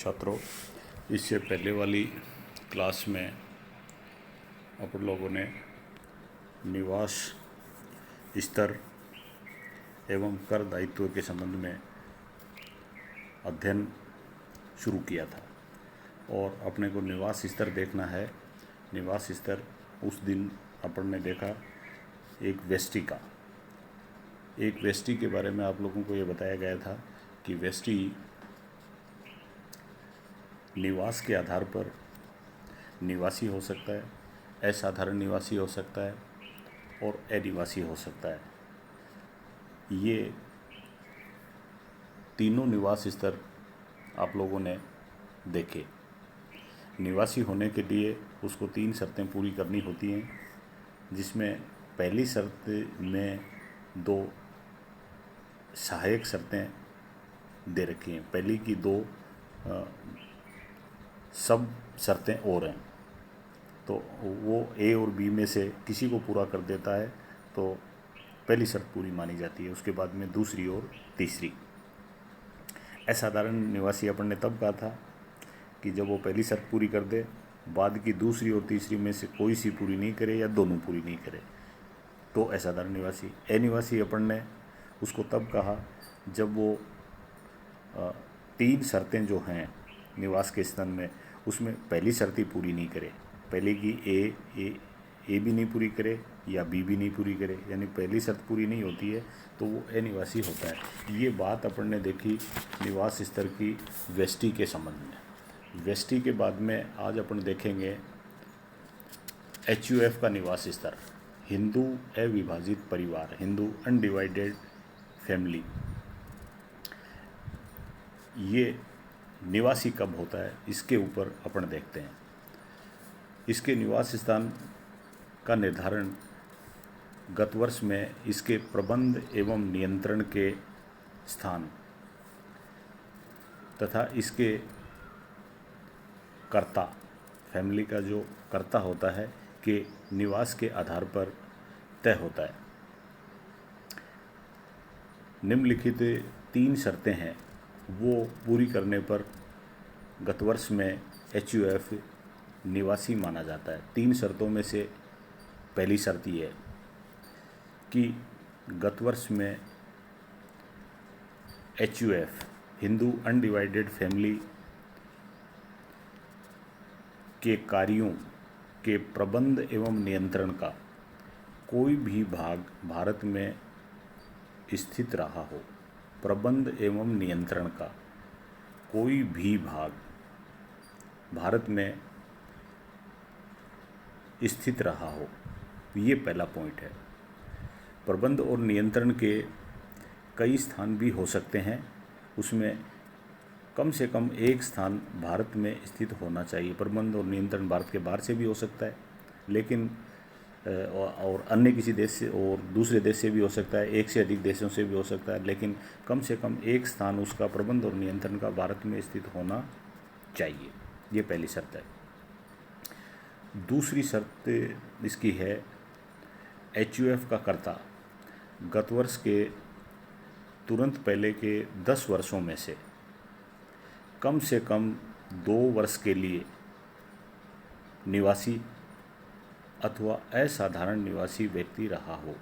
छात्रों, इससे पहले वाली क्लास में अपन लोगों ने निवास स्तर एवं कर दायित्व के संबंध में अध्ययन शुरू किया था और अपने को निवास स्तर देखना है। निवास स्तर उस दिन अपन ने देखा एक वेष्टि के बारे में आप लोगों को ये बताया गया था कि वेष्टि निवास के आधार पर निवासी हो सकता है, असाधारण निवासी हो सकता है और अनिवासी हो सकता है। ये तीनों निवास स्तर आप लोगों ने देखे। निवासी होने के लिए उसको 3 शर्तें पूरी करनी होती हैं, जिसमें पहली शर्त में 2 सहायक शर्तें दे रखी हैं। पहली की 2 सब शर्तें और हैं, तो वो ए और बी में से किसी को पूरा कर देता है तो पहली शर्त पूरी मानी जाती है। उसके बाद में दूसरी और तीसरी। असाधारण निवासी अपन ने तब कहा था कि जब वो पहली शर्त पूरी कर दे, बाद की दूसरी और तीसरी में से कोई सी पूरी नहीं करे या दोनों पूरी नहीं करे तो असाधारण निवासी। अनिवासी अपन ने उसको तब कहा जब वो 3 शर्तें जो हैं निवास के स्थान में, उसमें पहली शर्त ही पूरी नहीं करे। पहले की ए भी नहीं पूरी करे या बी भी नहीं पूरी करे, यानी पहली शर्त पूरी नहीं होती है तो वो अनिवासी होता है। ये बात अपन ने देखी निवास स्तर की वेष्टि के संबंध में। वेष्टि के बाद में आज अपन देखेंगे HUF का निवास स्तर, हिंदू अविभाजित परिवार, हिंदू अनडिवाइडेड फैमिली। ये निवासी कब होता है, इसके ऊपर अपन देखते हैं। इसके निवास स्थान का निर्धारण गत वर्ष में इसके प्रबंध एवं नियंत्रण के स्थान तथा इसके कर्ता, फैमिली का जो कर्ता होता है, के निवास के आधार पर तय होता है। निम्नलिखित 3 शर्तें हैं, वो पूरी करने पर गत वर्ष में HUF निवासी माना जाता है। 3 शर्तों में से पहली शर्त ये है कि गत वर्ष में HUF हिंदू अनडिवाइडेड फैमिली के कार्यों के प्रबंध एवं नियंत्रण का कोई भी भाग भारत में स्थित रहा हो। प्रबंध एवं नियंत्रण का कोई भी भाग भारत में स्थित रहा हो, ये पहला पॉइंट है। प्रबंध और नियंत्रण के कई स्थान भी हो सकते हैं, उसमें कम से कम एक स्थान भारत में स्थित होना चाहिए। प्रबंध और नियंत्रण भारत के बाहर से भी हो सकता है, लेकिन और अन्य किसी देश से और दूसरे देश से भी हो सकता है, एक से अधिक देशों से भी हो सकता है, लेकिन कम से कम एक स्थान उसका प्रबंध और नियंत्रण का भारत में स्थित होना चाहिए। ये पहली शर्त है। दूसरी शर्त इसकी है HUF का कर्ता गत वर्ष के तुरंत पहले के 10 वर्षों में से कम 2 वर्ष के लिए निवासी अथवा असाधारण निवासी व्यक्ति रहा हो।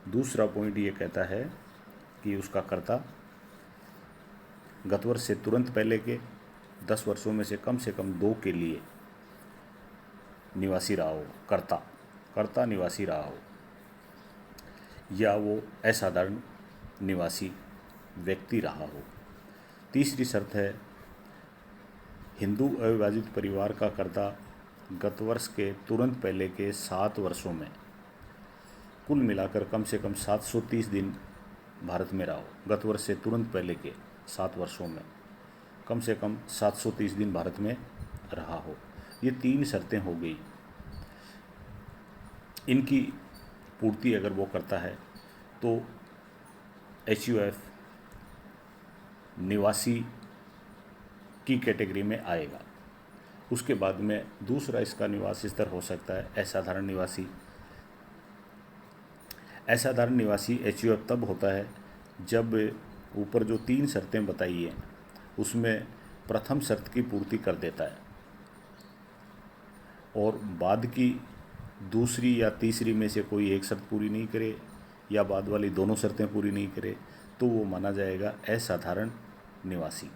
दूसरा पॉइंट ये कहता है कि उसका कर्ता गत वर्ष से तुरंत पहले के 10 वर्षों में से कम 2 के लिए निवासी रहा हो, कर्ता निवासी रहा हो, या वो असाधारण निवासी व्यक्ति रहा हो। तीसरी शर्त है हिंदू अविभाजित परिवार का कर्ता गत वर्ष के तुरंत पहले के 7 वर्षों में कुल मिलाकर कम से कम 730 दिन भारत में रहा हो। गत वर्ष से तुरंत पहले के 7 वर्षों में कम से कम 730 दिन भारत में रहा हो। ये 3 शर्तें हो गई। इनकी पूर्ति अगर वो करता है तो HUF निवासी की कैटेगरी में आएगा। उसके बाद में दूसरा इसका निवास स्तर हो सकता है असाधारण निवासी। असाधारण निवासी HUF तब होता है जब ऊपर जो 3 शर्तें बताई हैं उसमें प्रथम शर्त की पूर्ति कर देता है और बाद की दूसरी या तीसरी में से कोई एक शर्त पूरी नहीं करे या बाद वाली दोनों शर्तें पूरी नहीं करे तो वो माना जाएगा असाधारण निवासी।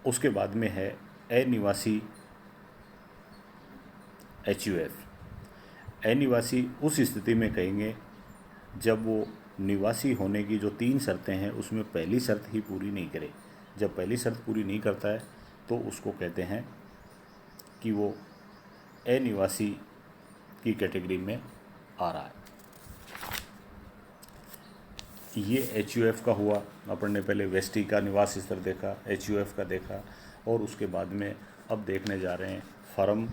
उसके बाद में है अनिवासी HUF। अनिवासी उस स्थिति में कहेंगे जब वो निवासी होने की जो 3 शर्तें हैं उसमें पहली शर्त ही पूरी नहीं करे। जब पहली शर्त पूरी नहीं करता है तो उसको कहते हैं कि वो अनिवासी की कैटेगरी में आ रहा है। ये HUF का हुआ। अपन ने पहले वेस्टी का निवास स्तर देखा, HUF का देखा और उसके बाद में अब देखने जा रहे हैं फर्म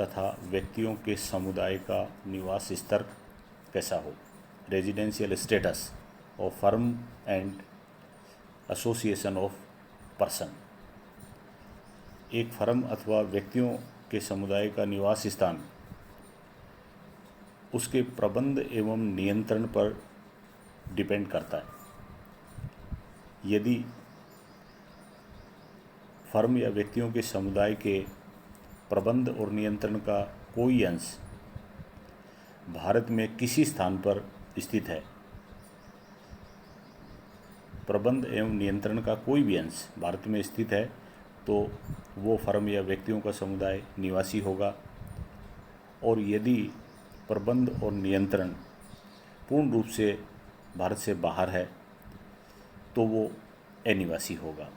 तथा व्यक्तियों के समुदाय का निवास स्तर कैसा हो, residential status of firm and association of person. एक फर्म अथवा व्यक्तियों के समुदाय का निवास स्थान उसके प्रबंध एवं नियंत्रण पर डिपेंड करता है। यदि फर्म या व्यक्तियों के समुदाय के प्रबंध और नियंत्रण का कोई अंश भारत में किसी स्थान पर स्थित है, प्रबंध एवं नियंत्रण का कोई भी अंश भारत में स्थित है तो वो फर्म या व्यक्तियों का समुदाय निवासी होगा। और यदि प्रबंध और नियंत्रण पूर्ण रूप से भारत से बाहर है तो वो अनिवासी होगा।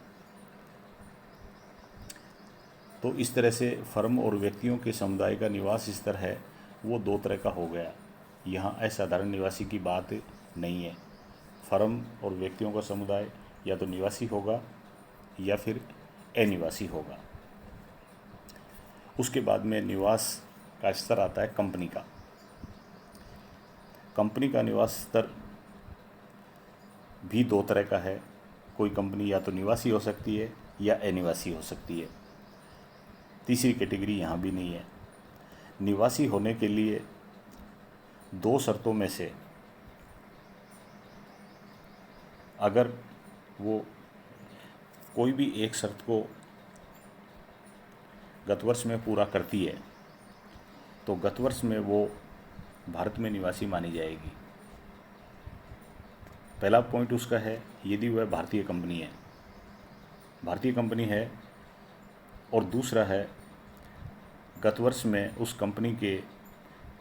तो इस तरह से फर्म और व्यक्तियों के समुदाय का निवास स्तर है वो 2 तरह का हो गया। यहाँ असाधारण निवासी की बात नहीं है। फर्म और व्यक्तियों का समुदाय या तो निवासी होगा या फिर अनिवासी होगा। उसके बाद में निवास का स्तर आता है कंपनी का। कंपनी का निवास स्तर भी 2 तरह का है। कोई कंपनी या तो निवासी हो सकती है या अनिवासी हो सकती है। तीसरी कैटेगरी यहाँ भी नहीं है। निवासी होने के लिए 2 शर्तों में से अगर वो कोई भी एक शर्त को गत वर्ष में पूरा करती है तो गत वर्ष में वो भारत में निवासी मानी जाएगी। पहला पॉइंट उसका है यदि वह भारतीय कंपनी है और दूसरा है गत वर्ष में उस कंपनी के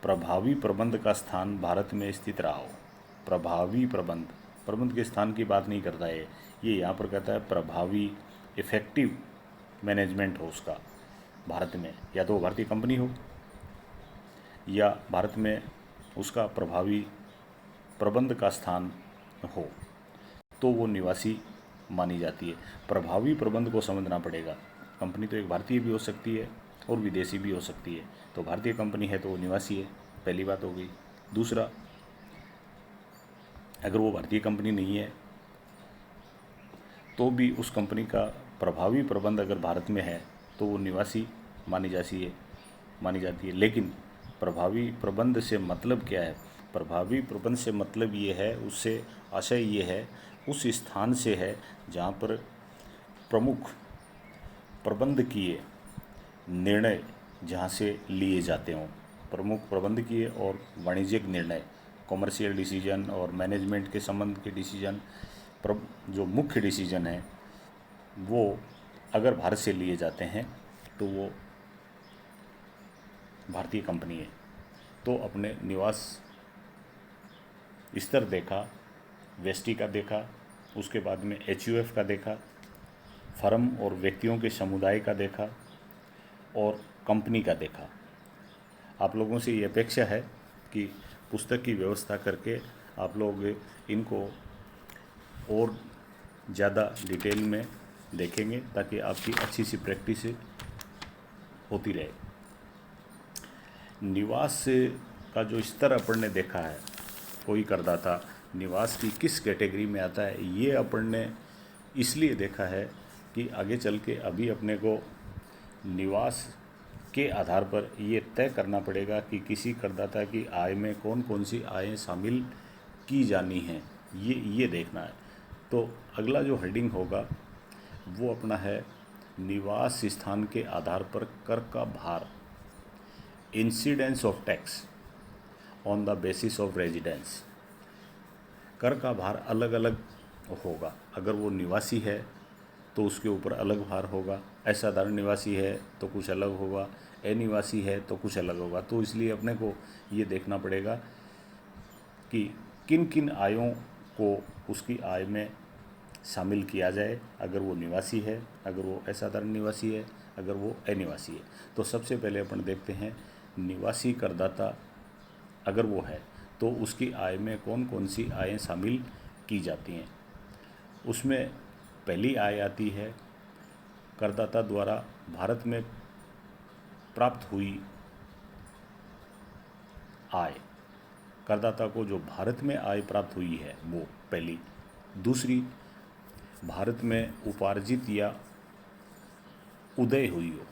प्रभावी प्रबंध का स्थान भारत में स्थित रहा हो। प्रभावी प्रबंध के स्थान की बात नहीं करता है ये यहाँ पर कहता है प्रभावी इफेक्टिव मैनेजमेंट हो उसका भारत में, या तो वो भारतीय कंपनी हो या भारत में उसका प्रभावी प्रबंध का स्थान हो तो वो निवासी मानी जाती है। प्रभावी प्रबंध को समझना पड़ेगा। कंपनी तो एक भारतीय भी हो सकती है और विदेशी भी हो सकती है। तो भारतीय कंपनी है तो वो निवासी है, पहली बात हो गई। दूसरा, अगर वो भारतीय कंपनी नहीं है तो भी उस कंपनी का प्रभावी प्रबंध अगर भारत में है तो वो निवासी मानी जाती है। लेकिन प्रभावी प्रबंध से मतलब क्या है? प्रभावी प्रबंध से मतलब ये है, उससे आशय ये है, उस स्थान से है जहाँ पर प्रमुख प्रबंधकीय निर्णय जहाँ से लिए जाते हों। प्रमुख प्रबंधकीय और वाणिज्यिक निर्णय, कॉमर्शियल डिसीजन और मैनेजमेंट के संबंध के डिसीजन, जो मुख्य डिसीजन है वो अगर भारत से लिए जाते हैं तो वो भारतीय कंपनी है। तो अपने निवास स्तर देखा, वेस्टी का देखा, उसके बाद में HUF का देखा, फर्म और व्यक्तियों के समुदाय का देखा और कंपनी का देखा। आप लोगों से ये अपेक्षा है कि पुस्तक की व्यवस्था करके आप लोग इनको और ज़्यादा डिटेल में देखेंगे ताकि आपकी अच्छी सी प्रैक्टिस होती रहे। निवास का जो स्तर अपन ने देखा है, कोई करदाता निवास की किस कैटेगरी में आता है, ये अपन ने इसलिए देखा है कि आगे चल के अभी अपने को निवास के आधार पर ये तय करना पड़ेगा कि किसी करदाता की आय में कौन कौन सी आयें शामिल की जानी हैं, ये देखना है। तो अगला जो हेडिंग होगा वो अपना है निवास स्थान के आधार पर कर का भार, incidence of tax on the basis of residence. कर का भार अलग अलग होगा। अगर वो निवासी है तो उसके ऊपर अलग भार होगा, असाधारण निवासी है तो कुछ अलग होगा, अनिवासी है तो कुछ अलग होगा। तो इसलिए अपने को ये देखना पड़ेगा कि किन किन आयों को उसकी आय में शामिल किया जाए, अगर वो निवासी है, अगर वो असाधारण निवासी है, अगर वो अनिवासी है। तो सबसे पहले अपन देखते हैं निवासी करदाता अगर वो है तो उसकी आय में कौन कौन सी आयें शामिल की जाती हैं। उसमें पहली आय आती है करदाता द्वारा भारत में प्राप्त हुई आय। करदाता को जो भारत में आय प्राप्त हुई है वो पहली। दूसरी, भारत में उपार्जित या उदय हुई हो,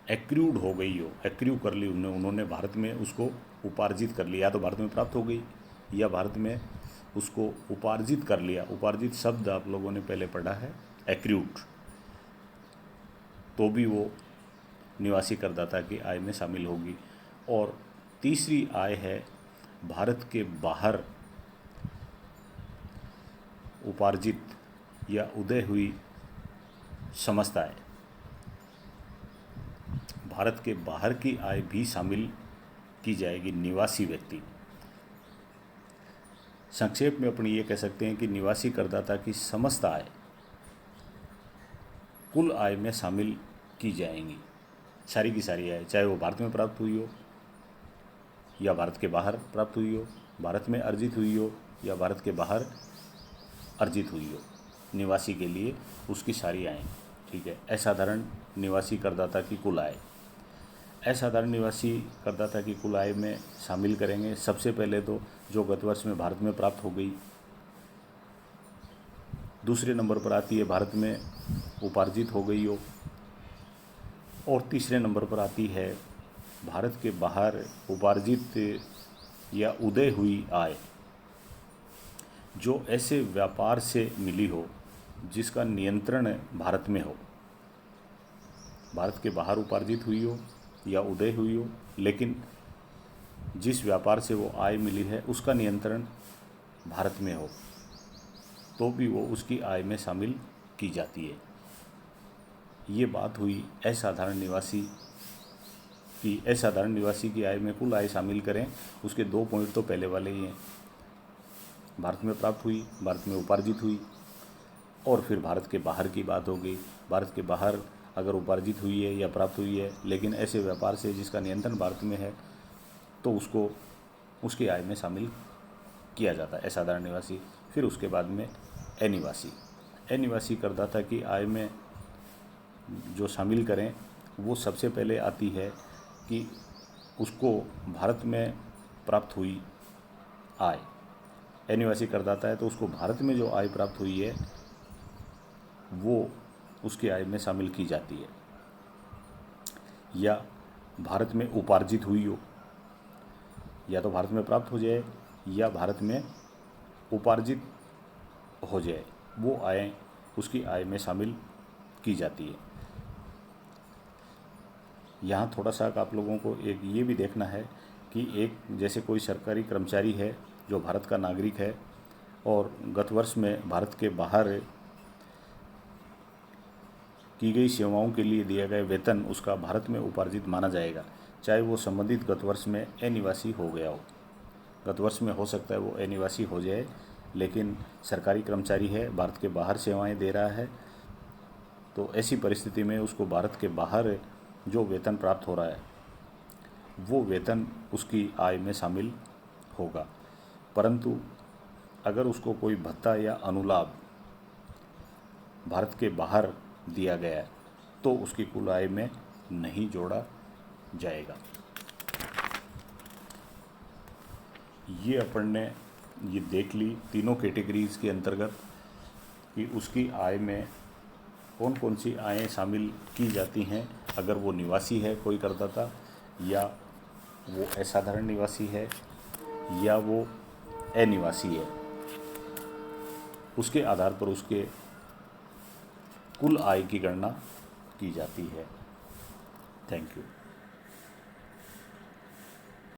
एक्रूड हो गई हो, एक्रू कर ली उन्होंने भारत में उसको उपार्जित कर लिया, या तो भारत में प्राप्त हो गई या भारत में उसको उपार्जित कर लिया। उपार्जित शब्द आप लोगों ने पहले पढ़ा है, एक्रूड, तो भी वो निवासी करदाता की आय में शामिल होगी। और तीसरी आय है भारत के बाहर उपार्जित या उदय हुई समस्त आय। भारत के बाहर की आय भी शामिल की जाएगी निवासी व्यक्ति। संक्षेप में अपन ये कह सकते हैं कि निवासी करदाता की समस्त आय कुल आय में शामिल की जाएंगी, सारी की सारी आय, चाहे वो भारत में प्राप्त हुई हो या भारत के बाहर प्राप्त हुई हो, भारत में अर्जित हुई हो या भारत के बाहर अर्जित हुई हो। निवासी के लिए उसकी सारी आय, ठीक है। असाधारण निवासी करदाता की कुल आय, असाधारण निवासी करदाता की कुल आय में शामिल करेंगे सबसे पहले तो जो गत वर्ष में भारत में प्राप्त हो गई। दूसरे नंबर पर आती है भारत में उपार्जित हो गई हो। और तीसरे नंबर पर आती है भारत के बाहर उपार्जित या उदय हुई आय, जो ऐसे व्यापार से मिली हो जिसका नियंत्रण भारत में हो। भारत के बाहर उपार्जित हुई हो या उदय हुई हो, लेकिन जिस व्यापार से वो आय मिली है उसका नियंत्रण भारत में हो, तो भी वो उसकी आय में शामिल की जाती है। ये बात हुई असाधारण निवासी की। असाधारण निवासी की आय में कुल आय शामिल करें, उसके 2 पॉइंट तो पहले वाले ही हैं। भारत में प्राप्त हुई, भारत में उपार्जित हुई, और फिर भारत के बाहर की बात हो गई। भारत के बाहर अगर उपार्जित हुई है या प्राप्त हुई है, लेकिन ऐसे व्यापार से जिसका नियंत्रण भारत में है, तो उसको उसकी आय में शामिल किया जाता है असाधारण निवासी। फिर उसके बाद में अनिवासी। अनिवासी करदाता की आय में जो शामिल करें वो सबसे पहले आती है कि उसको भारत में प्राप्त हुई आय। अनिवासी करदाता है तो उसको भारत में जो आय प्राप्त हुई है वो उसकी आय में शामिल की जाती है। या भारत में उपार्जित हुई हो, या तो भारत में प्राप्त हो जाए या भारत में उपार्जित हो जाए, वो आय उसकी आय में शामिल की जाती है। यहाँ थोड़ा सा आप लोगों को एक ये भी देखना है कि एक जैसे कोई सरकारी कर्मचारी है जो भारत का नागरिक है और गत वर्ष में भारत के बाहर की गई सेवाओं के लिए दिया गया वेतन उसका भारत में उपार्जित माना जाएगा, चाहे वो संबंधित गत वर्ष में अनिवासी हो गया हो। गत वर्ष में हो सकता है वो अनिवासी हो जाए, लेकिन सरकारी कर्मचारी है, भारत के बाहर सेवाएं दे रहा है, तो ऐसी परिस्थिति में उसको भारत के बाहर जो वेतन प्राप्त हो रहा है वो वेतन उसकी आय में शामिल होगा। परंतु अगर उसको कोई भत्ता या अनुलाभ भारत के बाहर दिया गया है तो उसकी कुल आय में नहीं जोड़ा जाएगा। ये अपन ने ये देख ली तीनों कैटेगरीज के अंतर्गत कि उसकी आय में कौन कौन सी आयें शामिल की जाती हैं अगर वो निवासी है कोई करदाता, या वो असाधारण निवासी है, या वो अनिवासी है। उसके आधार पर उसके कुल आय की गणना की जाती है। Thank you.